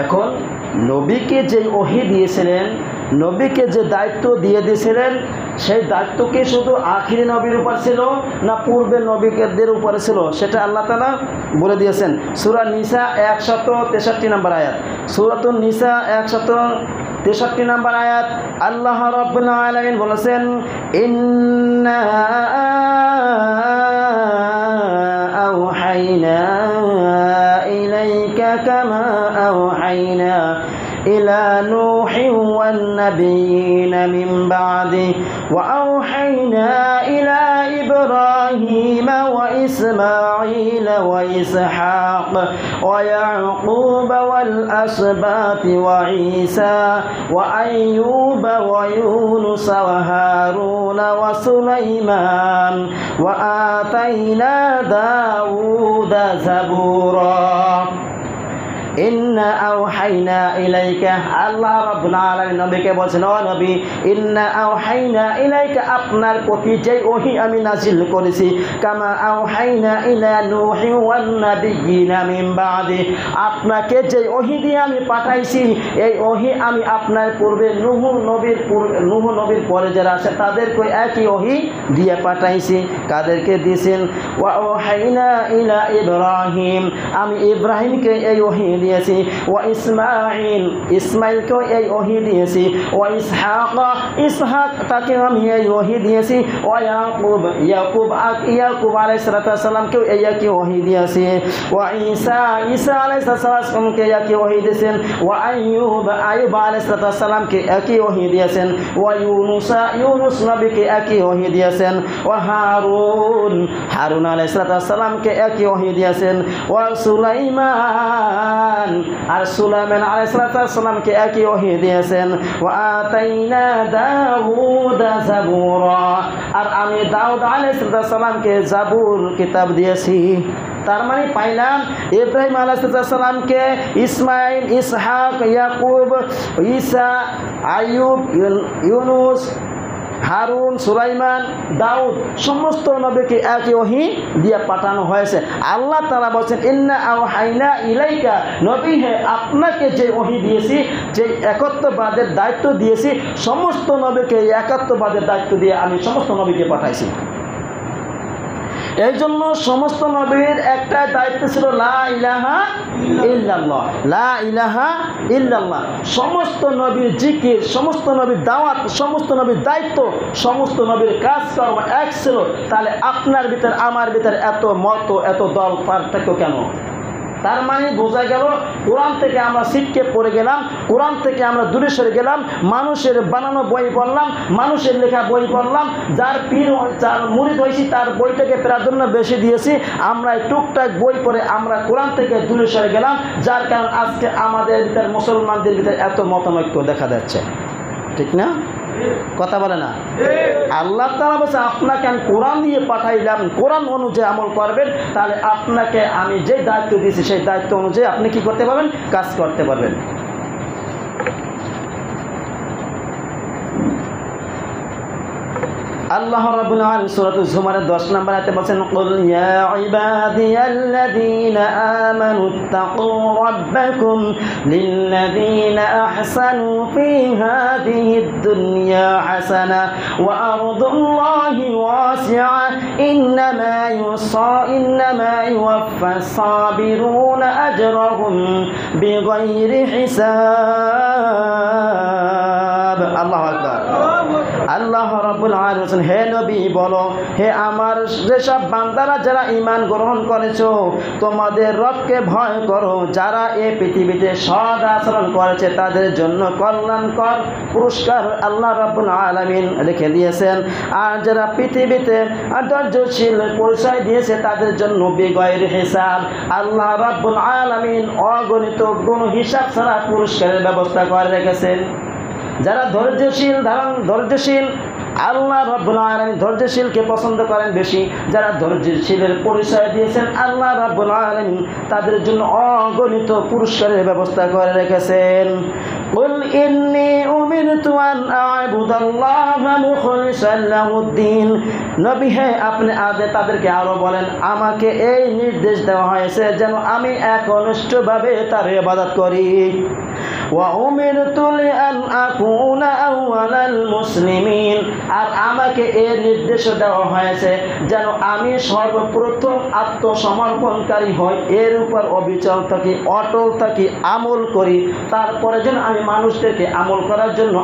এখন নবীকে যে ওহী দিয়েছিলেন, নবীকে যে দায়িত্ব দিয়ে দিয়েছিলেন, সেই দায়িত্ব কি শুধু আখিরি নবীর উপর ছিল না পূর্বের নবীদের উপরে ছিল, সেটা আল্লাহ তাআলা বলে দিয়েছেন। সূরা নিসা 163 নম্বর আয়াত, সূরাতুন নিসা 163 নম্বর আয়াত, আল্লাহ রাব্বুল আলামিন বলেছেন, ইন্না আওহাইনা ইলাইকা কামা আওহাইনা إلى نوح والنبيين من بعده وأوحينا إلى إبراهيم وإسماعيل وإسحاق ويعقوب والأسباط وعيسى وأيوب ويونس وهارون وسليمان وآتينا داود زبورا ইন্না আওহাইনা ইলাইকা, আল্লাহ রাব্বুল আলামিন নবীকে বলছেন, ও নবী, ইন্না আওহাইনা ইলাইকা, আপনার প্রতি যে ওহী আমি নাজিল করেছি, কামা আওহাইনা ইলা নূহি ওয়ান নাবিয়্যিনা মিন বাদি, আপনাকে যে ওহী দিয়ে আমি পাঠাইছি, এই ওহী আমি আপনার পূর্বে নূহ নবীর পরে যারা আছে তাদেরকে একই ওহী দিয়ে পাঠাইছি। কাদেরকে দিয়েছেন? ওয়া আওহাইনা ইলা ইব্রাহিম, আমি ইব্রাহিমকে এই ওহী দিয়েছি, ওয়া ইসমাইলকেও এই ওহী দিয়েছি, ওয়া ইসহাক তাকে আমি এই ওহী দিয়েছি, ওয়া ইয়াকুব আলাইহিস সালামকেও এই একই ওহী দিয়েছি, ওয়া ঈসা আলাইহিস সালামকে একই ওহী দিয়েছেন, ওয়া আইয়ুব আলাইহিস সালামকে একই ওহী দিয়েছেন, ওয়া ইউনুস নবীকে একই ওহী দিয়েছেন, ওয়া হারুন আলাইহিস সালামকে একই ওহী দিয়েছেন, ওয়া সুলাইমান আলাইহিস সালামকে একই ওহী দিয়েছেন, ওয়া আতাইনা দাউদা জাবুরা, আর আমি দাউদ আলাইহিস সালামকে জাবুর কিতাব দিয়েছি। তার মানে পাইলাম ইব্রাহিম আলাইহিস সালামকে ইসমাইল, ইসহাক, ইয়াকুব, ঈসা, আইয়ুব, ইউনুস, হারুন, সুলাইমান, দাউদ সমস্ত নবীকে একই ওহী দিয়ে পাঠানো হয়েছে। আল্লাহ তাআলা বলেন, ইন্না আওহাইনা ইলাইকা, নবী হে আপনাকে যে ওহী দিয়েছি, যে একত্ববাদের দায়িত্ব দিয়েছি, সমস্ত নবীকে একত্ববাদের দায়িত্ব দিয়ে আমি সমস্ত নবীকে পাঠাইছি। এই জন্য সমস্ত নবীর একটা দায়িত্ব ছিল লা ইলাহা ইল্লাল্লাহ, লা ইলাহা ইল্লাল্লাহ। সমস্ত নবীর জিকির, সমস্ত নবীর দাওয়াত, সমস্ত নবীর দায়িত্ব, সমস্ত নবীর কাজকর্ম এক ছিল। তাহলে আপনার ভিতর আমার ভিতর এত মত, এত দল পার্থক্য কেন? তার মানে বোঝা গেল, কোরআন থেকে আমরা ছিটকে পড়ে গেলাম, কোরআন থেকে আমরা দূরে সরে গেলাম, মানুষের বানানো বই পড়লাম, মানুষের লেখা বই পড়লাম, যার পীর, যার মুরিদ হয়েছি তার বইটাকে প্রাধান্য বেশি দিয়েছি। আমরা টুকটাক বই পড়ে আমরা কোরআন থেকে দূরে সরে গেলাম, যার কারণ আজকে আমাদের ভিতর, মুসলমানদের ভিতরে এত মতানৈক্য দেখা যাচ্ছে। ঠিক না? কথা বলে না? আল্লাহ তাআলা বলছে, আপনাকে আমি কোরআন দিয়ে পাঠাইলাম, কোরআন অনুযায়ী আমল করবেন, তাহলে আপনাকে আমি যে দায়িত্ব দিয়েছি সেই দায়িত্ব অনুযায়ী আপনি কি করতে পারবেন? কাজ করতে পারবেন। আল্লাহ রাব্বুল আলামিন সূরাতুল জুমারের 10 নম্বর আয়াতে বলেন, কুল ইয়া ইবাদিয়াল্লাযীনা আমানুত্তাকু রাব্বাকুম লিল্লাযীনা আহসানু ফী হাযিহিদ দুনিয়া হাসানা ওয়া আরদুল্লাহি ওয়াসিআ ইন্নামা ইউওয়াফফাস সাবিরুনা আজরাহুম বিগাইরি হিসাব। আল্লাহু আকবার। আল্লাহ রাব্বুল আলামিন, হে নবী বলো, হে আমার যেসব বান্দারা যারা ঈমান গ্রহণ করেছো, তোমাদের রবকে ভয় করো, যারা এই পৃথিবীতে সৎ আচরণ করেছে তাদের জন্য কল্যাণকর পুরস্কার আল্লাহ রাব্বুল আলামিন রেখে দিয়েছেন। আর যারা পৃথিবীতে ধৈর্যশীল পরিচয় দিয়েছে তাদের জন্য বিগয়র হিসাব, আল্লাহ রাব্বুল আলামিন অগণিত কোনো হিসাব ছাড়া পুরস্কারের ব্যবস্থা করে রেখেছেন। যারা ধৈর্যশীল, আল্লাহ রাব্বুল আলামিন ধৈর্যশীলকে পছন্দ করেন বেশি। যারা ধৈর্যশীলের পরিচয় দিয়েছেন আল্লাহ রাব্বুল আলামিন তাদের জন্য অগণিত পুরস্কারের ব্যবস্থা করে রেখেছেন। কুল ইন্নী উমিরতু আন আ'বুদাল্লাহা মুখলিসান লাহুদ্দিন। নবী হে আপনি তাদেরকে আরো বলেন, আমাকে এই নির্দেশ দেওয়া হয়েছে যেন আমি একনিষ্ঠভাবে তার ইবাদত করি। ওয়া উমিরতু লিআন আকুনা আউয়ালাল মুসলিমিন, আর আমাকে এই নির্দেশ দেওয়া হয়েছে যেন আমি সর্বপ্রথম আত্মসমর্পণকারী হই, এর উপর অবিচল থাকি, অটল থাকি, আমল করি, তারপরে যেন আমি মানুষদেরকে আমল করার জন্য